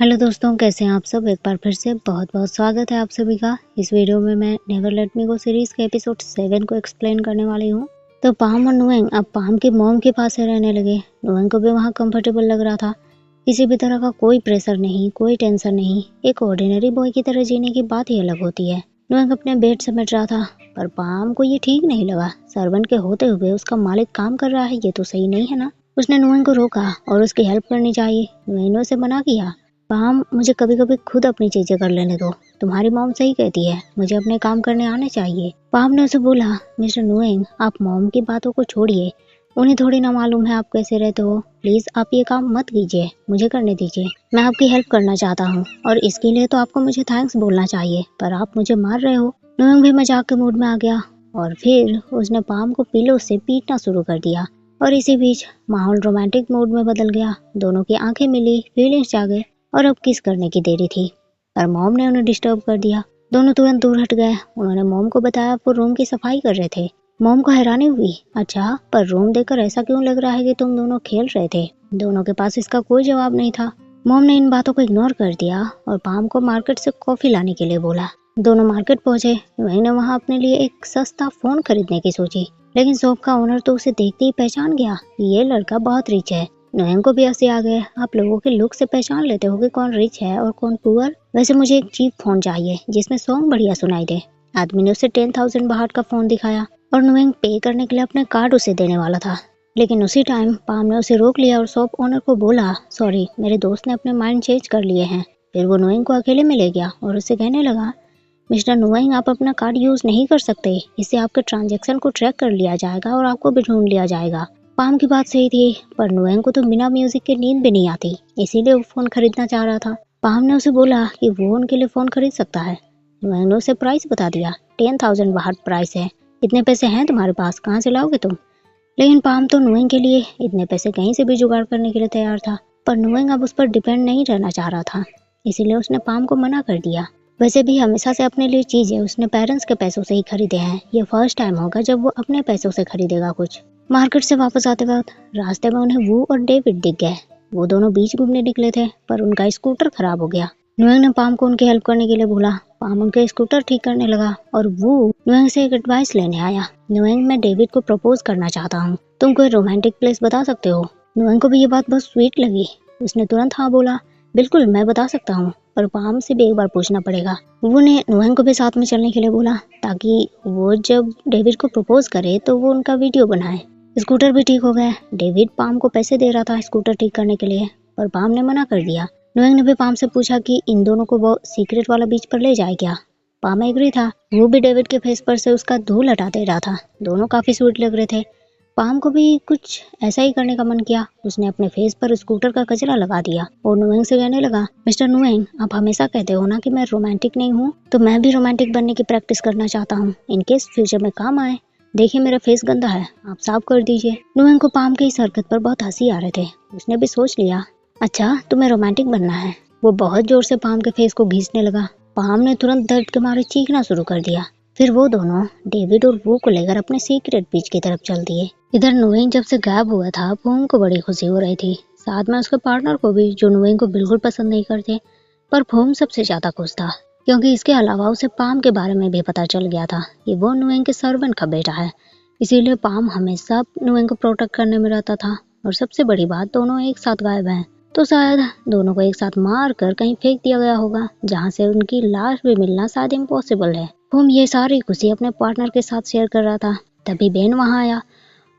Hello दोस्तों, कैसे हैं आप सब। एक बार फिर से बहुत बहुत स्वागत है आप सभी का। इस वीडियो में मैं नेवर लेट मी गो सीरीज के एपिसोड 7 को एक्सप्लेन करने वाली हूँ। तो पाम और नुएंग अब पाम की मॉम के पास ही रहने लगे। नुएंग को भी वहाँ कंफर्टेबल लग रहा था। किसी भी तरह का कोई प्रेशर नहीं, कोई टेंशन नहीं। एक ऑर्डिनरी बॉय की तरह जीने की बात ही अलग होती है। नुएंग अपने बेड समेट रहा था, पर पाम को ये ठीक नहीं लगा। सर्वेंट के होते हुए उसका मालिक काम कर रहा है, ये तो सही नहीं है ना। उसने नुएंग को रोका और उसकी हेल्प करनी चाहिए। नुएंग ने उसे मना किया, पाम मुझे कभी कभी खुद अपनी चीजें कर लेने दो। तुम्हारी मॉम सही कहती है, मुझे अपने काम करने आने चाहिए। पाम ने उसे बोला, मिस्टर नुएंग आप मॉम की बातों को छोड़िए, उन्हें थोड़ी ना मालूम है आप कैसे रहते हो। प्लीज आप ये काम मत कीजिए, मुझे करने दीजिए। मैं आपकी हेल्प करना चाहता हूँ और इसके लिए तो आपको मुझे थैंक्स बोलना चाहिए, पर आप मुझे मार रहे हो। नुएंग भी मजाक के मूड में आ गया और फिर उसने पाम को पिलो से पीटना शुरू कर दिया। और इसी बीच माहौल रोमांटिक मूड में बदल गया। दोनों की आंखें मिली, फीलिंग्स जागे और अब किस करने की देरी थी। पर मॉम ने उन्हें डिस्टर्ब कर दिया। दोनों तुरंत दूर हट गए। उन्होंने मॉम को बताया वो रूम की सफाई कर रहे थे। मॉम को हैरानी हुई, अच्छा पर रूम देखकर ऐसा क्यों लग रहा है कि तुम दोनों खेल रहे थे। दोनों के पास इसका कोई जवाब नहीं था। मॉम ने इन बातों को इग्नोर कर दिया और पाम को मार्केट से कॉफी लाने के लिए बोला। दोनों मार्केट पहुंचे। मैंने वहां अपने लिए एक सस्ता फोन खरीदने की सोची, लेकिन शॉप का ओनर तो उसे देखते ही पहचान गया, ये लड़का बहुत रिच है। नोएम को भी हंसी आ गए। आप लोगों के लुक से पहचान लेते हो कि कौन रिच है और कौन पुअर। वैसे मुझे एक चीप फोन चाहिए जिसमें सॉन्ग बढ़िया सुनाई दे। आदमी ने उसे 10,000 बाहर का फोन दिखाया और नोएम पे करने के लिए अपने कार्ड उसे देने वाला था, लेकिन उसी टाइम पाम ने उसे रोक लिया और शॉप ओनर को बोला, सॉरी मेरे दोस्त ने अपने माइंड चेंज कर लिए हैं। फिर वो नोएम को अकेले में ले गया और उससे कहने लगा, मिस्टर नोएम आप अपना कार्ड यूज नहीं कर सकते, इससे आपके ट्रांजैक्शन को ट्रैक कर लिया जाएगा और आपको भी ढूंढ लिया जाएगा। पाम की बात सही थी, पर नोएम को तो बिना म्यूजिक के नींद भी नहीं आती, इसीलिए वो फोन खरीदना चाह रहा था। पाम ने उसे बोला कि वो उनके लिए फोन खरीद सकता है। नोएम ने उसे प्राइस बता दिया, 10,000 बाहर प्राइस है। इतने पैसे हैं तुम्हारे पास, कहाँ से लाओगे तुम। लेकिन पाम तो नोएम के लिए इतने पैसे कहीं से भी जुगाड़ करने के लिए तैयार था, पर नोएम अब उस पर डिपेंड नहीं रहना चाह रहा था, इसीलिए उसने पाम को मना कर दिया। वैसे भी हमेशा से अपने लिए चीजें उसने पेरेंट्स के पैसों से ही खरीदे हैं, ये फर्स्ट टाइम होगा जब वो अपने पैसों से खरीदेगा कुछ। मार्केट से वापस आते वक्त रास्ते में उन्हें वू और डेविड दिख गए। वो दोनों बीच घूमने निकले थे, पर उनका स्कूटर खराब हो गया। नोएंग ने पाम को उनकी हेल्प करने के लिए बोला। पाम उनके स्कूटर ठीक करने लगा और वो नोएंग से एक एडवाइस लेने आया। नोएंग मैं डेविड को प्रपोज करना चाहता हूँ, तुम कोई रोमांटिक प्लेस बता सकते हो। नोएंग को भी ये बात बहुत स्वीट लगी। उसने तुरंत हाँ बोला, बिल्कुल मैं बता सकता हूँ, पर पाम से भी एक बार पूछना पड़ेगा। वो ने नोएंग को भी साथ में चलने के लिए बोला, ताकि वो जब डेविड को प्रपोज करे तो वो उनका वीडियो बनाए। स्कूटर भी ठीक हो गया। डेविड पाम को पैसे दे रहा था स्कूटर ठीक करने के लिए, पर पाम ने मना कर दिया। नोएंग ने भी पाम से पूछा कि इन दोनों को वो सीक्रेट वाला बीच पर ले जाए क्या। पाम एग्री था। वो भी डेविड के फेस पर से उसका धूल हटा दे रहा था। दोनों काफी स्वीट लग रहे थे। पाम को भी कुछ ऐसा ही करने का मन किया। उसने अपने फेस पर स्कूटर का कचरा लगा दिया और नोएंग से कहने लगा, मिस्टर नोएंग आप हमेशा कहते हो ना कि मैं रोमांटिक नहीं हूँ, तो मैं भी रोमांटिक बनने की प्रैक्टिस करना चाहता हूँ, इनकेस फ्यूचर में काम आए। देखिए मेरा फेस गंदा है, आप साफ कर दीजिए। नोएंग को पाम की इस हरकत पर बहुत हंसी आ रहे थे। उसने भी सोच लिया, अच्छा तुम्हें रोमांटिक बनना है। वो बहुत जोर से पाम के फेस को घींचने लगा। पाम ने तुरंत दर्द के मारे चीखना शुरू कर दिया। फिर वो दोनों डेविड और वो को लेकर अपने सीक्रेट बीच की तरफ चल दिए। इधर नोएंग जब से गायब हुआ था, फोम को बड़ी खुशी हो रही थी, साथ में उसके पार्टनर को भी, जो नोएंग को बिल्कुल पसंद नहीं करते। पर फोम सबसे ज्यादा खुश था, क्योंकि इसके अलावा उसे पाम के बारे में भी पता चल गया था कि वो नोएंग के सर्वेंट का बेटा है। इसीलिए पाम हमेशा नोएंग को प्रोटेक्ट करने में रहता था। और सबसे बड़ी बात, दोनों एक साथ गायब हैं, तो शायद दोनों को एक साथ मार कर कहीं फेंक दिया गया होगा, जहाँ से उनकी लाश भी मिलना शायद इम्पॉसिबल है। फोम ये सारी खुशी अपने पार्टनर के साथ शेयर कर रहा था। तभी बेन वहाँ आया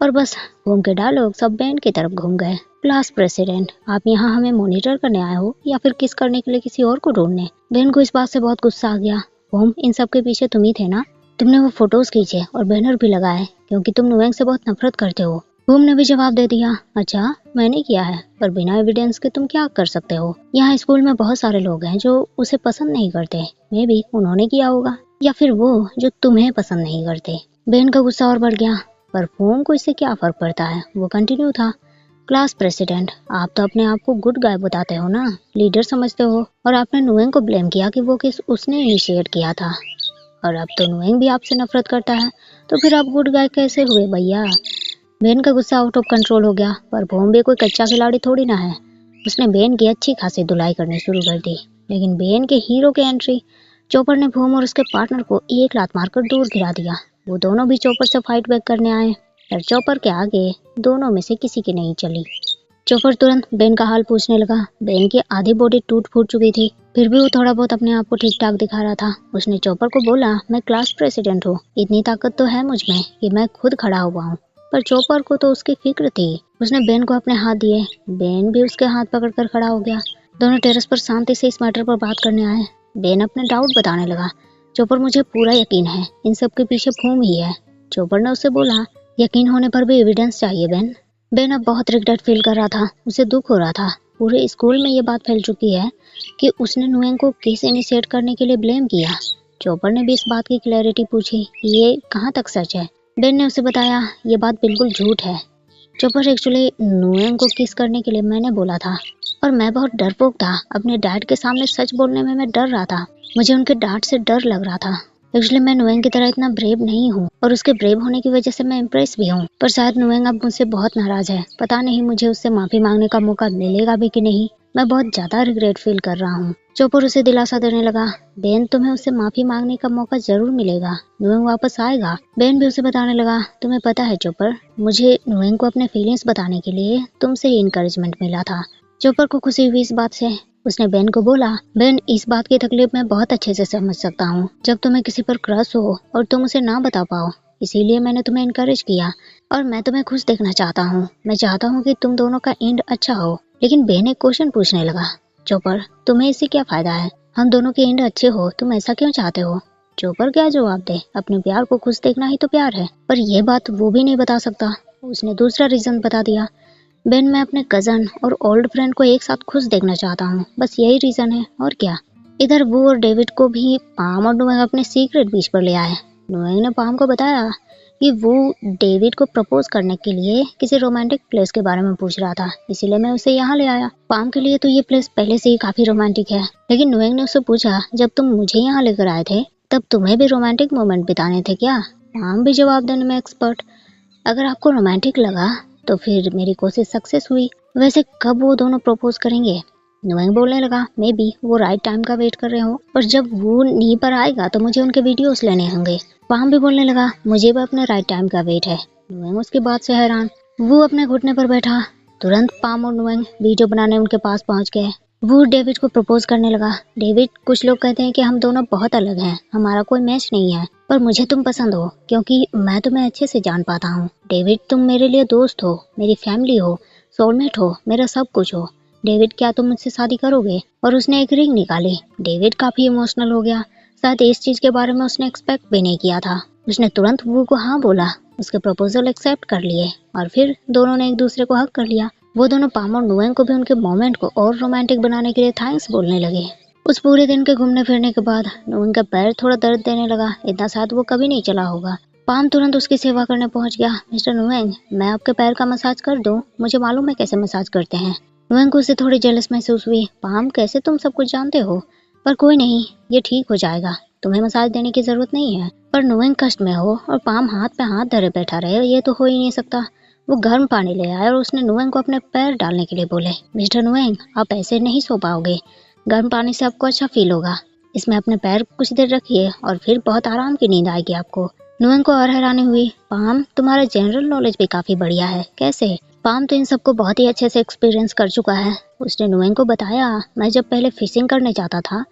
और बस फोम के डायलॉग सब बेन की तरफ घूम गए। क्लास प्रेसिडेंट, आप यहाँ हमें मॉनिटर करने आए हो या फिर किस करने के लिए किसी और को ढूंढने। बेन को इस बात से बहुत गुस्सा आ गया। फोम इन सब के पीछे तुम ही थे ना, तुमने वो फोटोज खींचे और बैनर भी लगाए, क्योंकि तुम नोएंग से बहुत नफरत करते हो। फोम ने भी जवाब दे दिया, अच्छा मैंने किया है, पर बिना एविडेंस के तुम क्या कर सकते हो। यहाँ स्कूल में बहुत सारे लोग हैं जो उसे पसंद नहीं करते, मे भी उन्होंने किया होगा, या फिर वो जो तुम्हें पसंद नहीं करते। बेन का गुस्सा और बढ़ गया, पर फोम को इससे क्या फर्क पड़ता है। वो कंटिन्यू था, क्लास प्रेसिडेंट, आप तो अपने आप को गुड गाय बताते हो ना, लीडर समझते हो, और आपने नोएंग को ब्लेम किया कि वो केस उसने इनिशिएट किया था, और अब तो नोएंग भी आपसे नफरत करता है, तो फिर आप गुड गाय कैसे हुए भैया। बेन का गुस्सा आउट ऑफ कंट्रोल हो गया, पर फोम भी कोई कच्चा खिलाड़ी थोड़ी ना है। उसने बेन की अच्छी खासी धुलाई करनी शुरू कर दी। लेकिन बेन के हीरो की एंट्री, चॉपर ने बूम और उसके पार्टनर को एक लात मारकर दूर गिरा दिया। वो दोनों भी चॉपर से फाइट बैक करने आए, पर चॉपर के आगे दोनों में से किसी की नहीं चली। चॉपर तुरंत बेन का हाल पूछने लगा। बेन की आधी बॉडी टूट फूट चुकी थी, फिर भी वो थोड़ा बहुत अपने आप को ठीक ठाक दिखा रहा था। उसने चॉपर को बोला, मैं क्लास प्रेसिडेंट हूँ, इतनी ताकत तो है मुझ में कि मैं खुद खड़ा हुआ हूँ। पर चॉपर को तो उसकी फिक्र थी। उसने बेन को अपने हाथ दिए। बेन भी उसके हाथ पकड़कर खड़ा हो गया। दोनों टेरेस पर शांति से इस मैटर पर बात करने आए। बेन अपने डाउट बताने लगा। चॉपर, मुझे पूरा यकीन है इन सब के पीछे बूम ही है। चॉपर ने उससे बोला, यकीन होने पर भी एविडेंस चाहिए बेन। बेन अब बहुत रिग्रेट फील कर रहा था। उसे दुख हो रहा था। पूरे स्कूल में ये बात फैल चुकी है कि उसने नुएंग को केस इनिशिएट करने के लिए ब्लेम किया। चॉपर ने भी इस बात की क्लैरिटी पूछी, ये कहाँ तक सच है। बेन ने उसे बताया, ये बात बिल्कुल झूठ है। चॉपर, एक्चुअली नुएंग को किस करने के लिए मैंने बोला था, और मैं बहुत डरपोक था। अपने डैड के सामने सच बोलने में मैं डर रहा था। मुझे उनके डांट से डर लग रहा था। एक्चुअली मैं नुएंग की तरह इतना ब्रेव नहीं हूँ, और उसके ब्रेव होने की वजह से मैं इम्प्रेस भी हूँ। पर शायद नुएंग अब मुझसे बहुत नाराज है। पता नहीं मुझे उससे माफी मांगने का मौका मिलेगा भी कि नहीं। मैं बहुत ज्यादा रिग्रेट फील कर रहा हूँ। चॉपर उसे दिलासा देने लगा। बेन, तुम्हें उससे माफी मांगने का मौका जरूर मिलेगा। नुएंग वापस आएगा। बेन भी उसे बताने लगा, तुम्हें पता है चॉपर, मुझे नुएंग को अपने फीलिंग्स बताने के लिए तुमसे ही इंकरेजमेंट मिला था। चॉपर को खुशी हुई इस बात से। उसने बेन को बोला, बेन, इस बात की तकलीफ मैं बहुत अच्छे से समझ सकता हूँ, जब तुम्हें किसी पर क्रश हो और तुम उसे ना बता पाओ। इसीलिए मैंने तुम्हें इनकरेज किया, और मैं तुम्हें खुश देखना चाहता हूँ। मैं चाहता हूँ कि तुम दोनों का एंड अच्छा हो। लेकिन बेन एक क्वेश्चन पूछने लगा, चॉपर, तुम्हें इससे क्या फायदा है? हम दोनों के एंड अच्छे हो, तुम ऐसा क्यों चाहते हो? चॉपर क्या जवाब दे? अपने प्यार को खुश देखना ही तो प्यार है। पर यह बात वो भी नहीं बता सकता। उसने दूसरा रीजन बता दिया। बेन, मैं अपने कजन और ओल्ड फ्रेंड को एक साथ खुश देखना चाहता हूँ, बस यही रीजन है, और क्या। इधर वो और डेविड को भी पाम और नुएंग अपने सीक्रेट बीच पर ले आए। नुएंग ने पाम को बताया कि वो डेविड को प्रपोज करने के लिए किसी रोमांटिक प्लेस के बारे में पूछ रहा था, इसीलिए मैं उसे यहाँ ले आया। पाम के लिए तो ये प्लेस पहले से ही काफी रोमांटिक है। लेकिन नुएंग ने उससे पूछा, जब तुम मुझे यहाँ लेकर आए थे तब तुम्हें भी रोमांटिक मोमेंट बिताने थे क्या? पाम भी जवाब देने में एक्सपर्ट। अगर आपको रोमांटिक लगा तो फिर मेरी कोशिश सक्सेस हुई। वैसे कब वो दोनों प्रपोज करेंगे? नुएंग बोलने लगा, मे बी वो राइट टाइम का वेट कर रहे हो, और जब वो नी पर आएगा तो मुझे उनके वीडियोस लेने होंगे। पाम भी बोलने लगा, मुझे भी अपने राइट टाइम का वेट है। नुएंग उसकी बात से हैरान। वो अपने घुटने पर बैठा। तुरंत पाम और नुएंग वीडियो बनाने उनके पास पहुंच गए। वो डेविड को प्रपोज करने लगा। डेविड, कुछ लोग कहते हैं कि हम दोनों बहुत अलग हैं, हमारा कोई मैच नहीं है, पर मुझे तुम पसंद हो क्योंकि मैं तुम्हें अच्छे से जान पाता हूँ। डेविड, तुम मेरे लिए दोस्त हो, मेरी फैमिली हो, सोलमेट हो, मेरा सब कुछ हो। डेविड, क्या तुम मुझसे शादी करोगे? और उसने एक रिंग निकाली। डेविड काफी इमोशनल हो गया। शायद इस चीज के बारे में उसने एक्सपेक्ट भी नहीं किया था। उसने तुरंत वो को हाँ बोला, उसके प्रपोजल एक्सेप्ट कर लिए, और फिर दोनों ने एक दूसरे को हग कर लिया। वो दोनों पाम और नुएंग को भी उनके मोमेंट को और रोमांटिक बनाने के लिए थैंक्स बोलने लगे। उस पूरे दिन के घूमने फिरने के बाद नुएंग का पैर थोड़ा दर्द देने लगा। इतना शायद वो कभी नहीं चला होगा। पाम तुरंत उसकी सेवा करने पहुंच गया। मिस्टर नुएंग, मैं आपके पैर का मसाज कर दूं? मुझे मालूम है कैसे मसाज करते हैं। नुएंग को उससे थोड़ी जेलस महसूस हुई। पाम, कैसे तुम सब कुछ जानते हो? पर कोई नहीं, ये ठीक हो जाएगा, तुम्हें मसाज देने की जरूरत नहीं है। पर नुएंग कष्ट में हो और पाम हाथ पे हाथ धरे बैठा रहे, ये तो हो ही नहीं सकता। वो गर्म पानी ले आया और उसने नुएंग को अपने पैर डालने के लिए बोले, मिस्टर नुएंग, आप ऐसे नहीं सो पाओगे, गर्म पानी से आपको अच्छा फील होगा। इसमें अपने पैर कुछ देर रखिए और फिर बहुत आराम की नींद आएगी आपको। नुएंग को और हैरानी हुई। पाम, तुम्हारा जनरल नॉलेज भी काफी बढ़िया है, कैसे? पाम तो इन सबको बहुत ही अच्छे से एक्सपीरियंस कर चुका है। उसने नुएंग को बताया, मैं जब पहले फिशिंग करने जाता था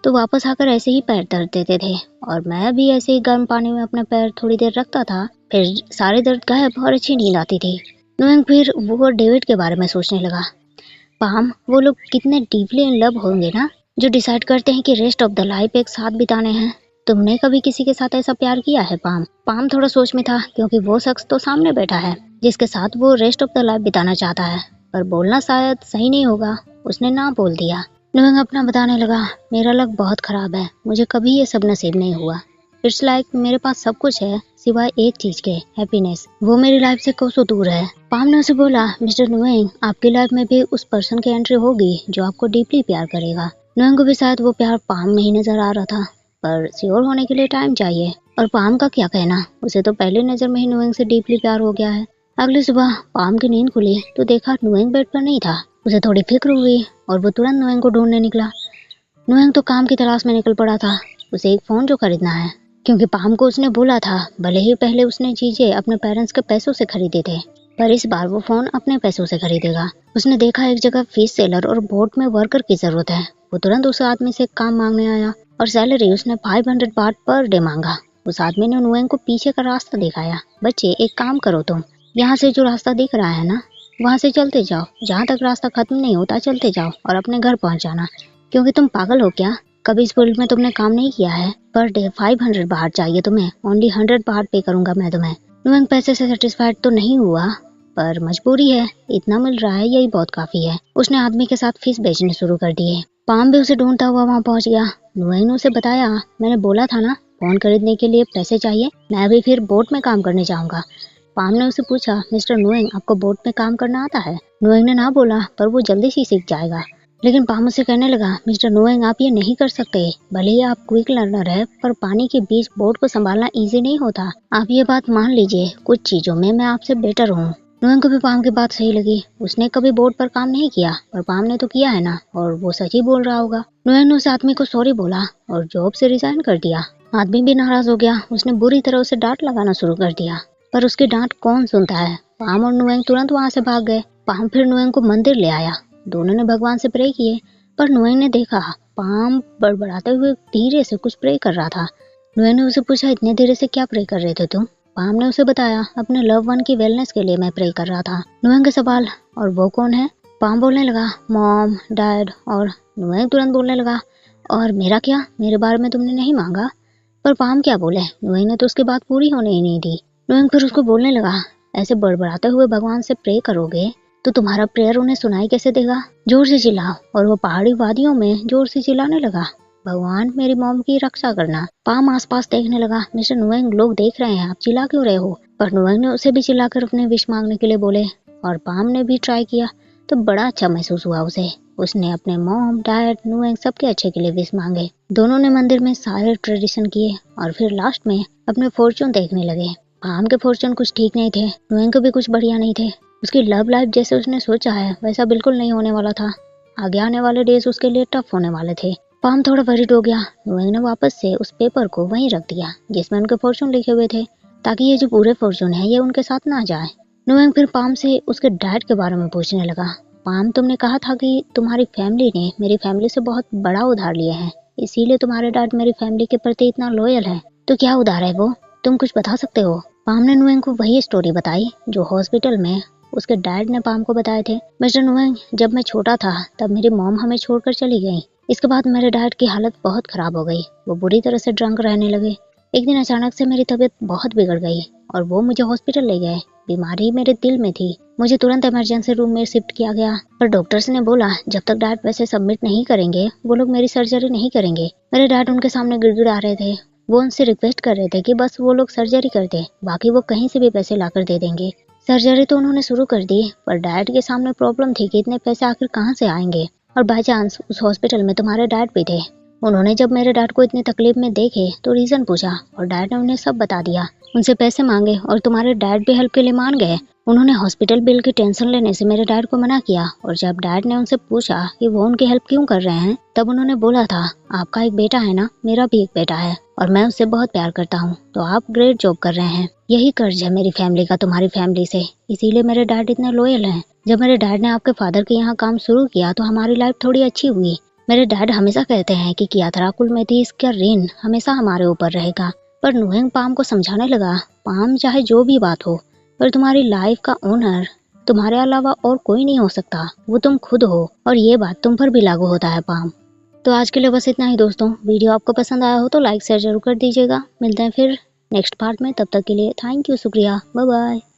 तो वापस आकर ऐसे ही पैर दर्द देते थे, और मैं भी ऐसे ही गर्म पानी में अपने पैर थोड़ी देर रखता था, फिर सारे दर्द गायब और अच्छी नींद आती थी। नुएंग फिर वो और डेविड के बारे में सोचने लगा। पाम, वो लोग कितने डीपली इन लव होंगे ना, जो डिसाइड करते हैं कि रेस्ट ऑफ द लाइफ एक साथ बिताने हैं। तुमने कभी किसी के साथ ऐसा प्यार किया है पाम? पाम थोड़ा सोच में था, क्योंकि वो शख्स तो सामने बैठा है जिसके साथ वो रेस्ट ऑफ द लाइफ बिताना चाहता है, पर बोलना शायद सही नहीं होगा। उसने ना बोल दिया। नुएंग अपना बताने लगा, मेरा लक बहुत खराब है, मुझे कभी ये सब नसीब नहीं हुआ। इट्स लाइक मेरे पास सब कुछ है सिवाय एक चीज के, हैप्पीनेस। वो मेरी लाइफ से कोसों दूर है। पाम ने उसे बोला, मिस्टर नुएंग, आपकी लाइफ में भी उस पर्सन की एंट्री होगी जो आपको डीपली प्यार करेगा। नुएंग को भी शायद वो प्यार पाम में ही नजर आ रहा था, पर श्योर होने के लिए टाइम चाहिए। और पाम का क्या कहना, उसे तो पहली नजर में ही नुएंग से डीपली प्यार हो गया है। अगली सुबह पाम की नींद खुली तो देखा नुएंग बेड पर नहीं था। उसे थोड़ी फिक्र हुई और वो तुरंत नोएंग को ढूंढने निकला। नोएंग तो काम की तलाश में निकल पड़ा था, उसे एक फ़ोन जो खरीदना है, क्योंकि पाम को उसने बोला था भले ही पहले उसने चीज़ें अपने पेरेंट्स के पैसों से खरीदे थे, पर इस बार वो फ़ोन अपने पैसों से खरीदेगा। उसने देखा एक जगह फिश सेलर और बोट में वर्कर की ज़रूरत है। वो तुरंत उस आदमी से काम मांगने आया और सैलरी उसने 500 बाट पर डे मांगा। उस आदमी ने नोएंग को पीछे का रास्ता दिखाया। बच्चे एक काम करो, तुम यहाँ से जो रास्ता दिख रहा है ना, वहाँ से चलते जाओ, जहाँ तक रास्ता खत्म नहीं होता चलते जाओ और अपने घर पहुँच जाना। क्योंकि तुम पागल हो क्या, कभी इस फील्ड में तुमने काम नहीं किया है। पर डे 500 बाट चाहिए तुम्हें, ओनली 100 बाट पे करूंगा मैं तुम्हें। नोएंग पैसे से सेटिस्फाइड तो नहीं हुआ, पर मजबूरी है, इतना मिल रहा है यही बहुत काफी है। उसने आदमी के साथ फिश बेचने शुरू कर दिए। पाम भी उसे ढूंढता हुआ वहाँ पहुँच गया। नोएंग ने उसे बताया, मैंने बोला था ना फोन खरीदने के लिए पैसे चाहिए, मैं भी फिर बोट में काम करने जाऊंगा। पाम ने उसे पूछा, मिस्टर नोएंग आपको बोट में काम करना आता है? नोएंग ने ना बोला, पर वो जल्दी से सीख जाएगा। लेकिन पाम उसे कहने लगा, मिस्टर नोएंग आप ये नहीं कर सकते, भले ही आप क्विक लर्नर है, पर पानी के बीच बोट को संभालना इजी नहीं होता। आप ये बात मान लीजिए, कुछ चीजों में मैं आपसे बेटर हूँ। नोएंग को भी पाम की बात सही लगी। उसने कभी बोट पर काम नहीं किया, पर पाम ने तो किया है ना, और वो सच ही बोल रहा होगा। नोएंग ने उस आदमी को सॉरी बोला और जॉब से रिजाइन कर दिया। आदमी भी नाराज हो गया, उसने बुरी तरह उसे डांट लगाना शुरू कर दिया, पर उसकी डांट कौन सुनता है। पाम और नोएंग तुरंत वहाँ से भाग गए। पाम फिर नोएंग को मंदिर ले आया। दोनों ने भगवान से प्रे किए, पर नोएंग ने देखा पाम बड़बड़ाते हुए धीरे से कुछ प्रे कर रहा था। नोएंग ने उसे पूछा, इतने धीरे से क्या प्रे कर रहे थे तुम? पाम ने उसे बताया, अपने लव वन की वेलनेस के लिए मैं प्रे कर रहा था। नोएंग का सवाल, और वो कौन है? पाम बोलने लगा, मॉम, डैड। और नोएंग तुरंत बोलने लगा, और मेरा क्या, मेरे बारे में तुमने नहीं मांगा? पर पाम क्या बोले, नोएंग ने तो उसकी बात पूरी होने ही नहीं दी। नोएंग फिर उसको बोलने लगा, ऐसे बड़बड़ाते हुए भगवान से प्रे करोगे तो तुम्हारा प्रेयर उन्हें सुनाई कैसे देगा? जोर से चिल्लाओ। और वो पहाड़ी वादियों में जोर से चिल्लाने लगा, भगवान मेरी मॉम की रक्षा करना। पाम आसपास देखने लगा, मिस्टर नोएंग लोग देख रहे हैं, आप चिल्ला क्यों रहे हो? पर नोएंग ने उसे भी चिल्लाकर अपने विश मांगने के लिए बोले, और पाम ने भी ट्राई किया तो बड़ा अच्छा महसूस हुआ उसे। उसने अपने मॉम, डैड, नोएंग सबके अच्छे के लिए विश मांगे। दोनों ने मंदिर में सारे ट्रेडिशन किए और फिर लास्ट में अपने फॉर्चून देखने लगे। पाम के फॉर्चून कुछ ठीक नहीं थे, नोएंग को भी कुछ बढ़िया नहीं थे। उसकी लव लाइफ जैसे उसने सोचा है वैसा बिल्कुल नहीं होने वाला था। आगे आने वाले डेज उसके लिए टफ होने वाले थे। पाम थोड़ा वरीड हो गया। नोएंग ने वापस से उस पेपर को वहीं रख दिया जिसमें उनके फॉर्चून लिखे हुए थे, ताकि ये जो पूरे फॉर्चून है ये उनके साथ ना जाए। नोएंग फिर पाम से उसके डैड के बारे में पूछने लगा, पाम तुमने कहा था कि तुम्हारी फैमिली ने मेरी फैमिली से बहुत बड़ा उधार लिया है, इसीलिए तुम्हारे डैड मेरी फैमिली के प्रति इतना लॉयल है, तो क्या उधार है वो, तुम कुछ बता सकते हो? पाम ने नोएंग को वही स्टोरी बताई जो हॉस्पिटल में उसके डैड ने पाम को बताए थे। मिस्टर नोएंग, जब मैं छोटा था तब मेरी मॉम हमें छोड़कर चली गई। इसके बाद मेरे डैड की हालत बहुत खराब हो गई, वो बुरी तरह से ड्रंक रहने लगे। एक दिन अचानक से मेरी तबीयत बहुत बिगड़ गई और वो मुझे हॉस्पिटल ले गए। बीमारी मेरे दिल में थी, मुझे तुरंत इमरजेंसी रूम में शिफ्ट किया गया, पर डॉक्टर्स ने बोला जब तक डैड पैसे सबमिट नहीं करेंगे वो लोग मेरी सर्जरी नहीं करेंगे। मेरे डैड उनके सामने गिड़गिड़ा रहे थे, वो उनसे रिक्वेस्ट कर रहे थे कि बस वो लोग सर्जरी कर दे, बाकी वो कहीं से भी पैसे लाकर दे देंगे। सर्जरी तो उन्होंने शुरू कर दी, पर डैड के सामने प्रॉब्लम थी कि इतने पैसे आखिर कहाँ से आएंगे। और बाय चांस उस हॉस्पिटल में तुम्हारे डैड भी थे। उन्होंने जब मेरे डैड को इतनी तकलीफ में देखे तो रीजन पूछा और डैड ने उन्हें सब बता दिया। उनसे पैसे मांगे और तुम्हारे डैड भी हेल्प के लिए मान गए। उन्होंने हॉस्पिटल बिल की टेंशन लेने से मेरे डैड को मना किया, और जब डैड ने उनसे पूछा कि वो उनकी हेल्प क्यों कर रहे हैं, तब उन्होंने बोला था, आपका एक बेटा है ना, मेरा भी एक बेटा है और मैं उससे बहुत प्यार करता हूँ, तो आप ग्रेट जॉब कर रहे हैं। यही कर्ज है मेरी फैमिली का तुम्हारी फैमिली से, इसीलिए मेरे डैड इतने लॉयल हैं। जब मेरे डैड ने आपके फादर के यहाँ काम शुरू किया तो हमारी लाइफ थोड़ी अच्छी हुई। मेरे डैड हमेशा कहते हैं कि यात्रा कुल में थी, इसका ऋण हमेशा हमारे ऊपर रहेगा। पर नोएंग पाम को समझाने लगा, पाम चाहे जो भी बात हो, पर तुम्हारी लाइफ का ओनर तुम्हारे अलावा और कोई नहीं हो सकता, वो तुम खुद हो, और ये बात तुम पर भी लागू होता है पाम। तो आज के लिए बस इतना ही दोस्तों। वीडियो आपको पसंद आया हो तो लाइक शेयर जरूर कर दीजिएगा। मिलते हैं फिर नेक्स्ट पार्ट में, तब तक के लिए थैंक यू, शुक्रिया, बाय बाय।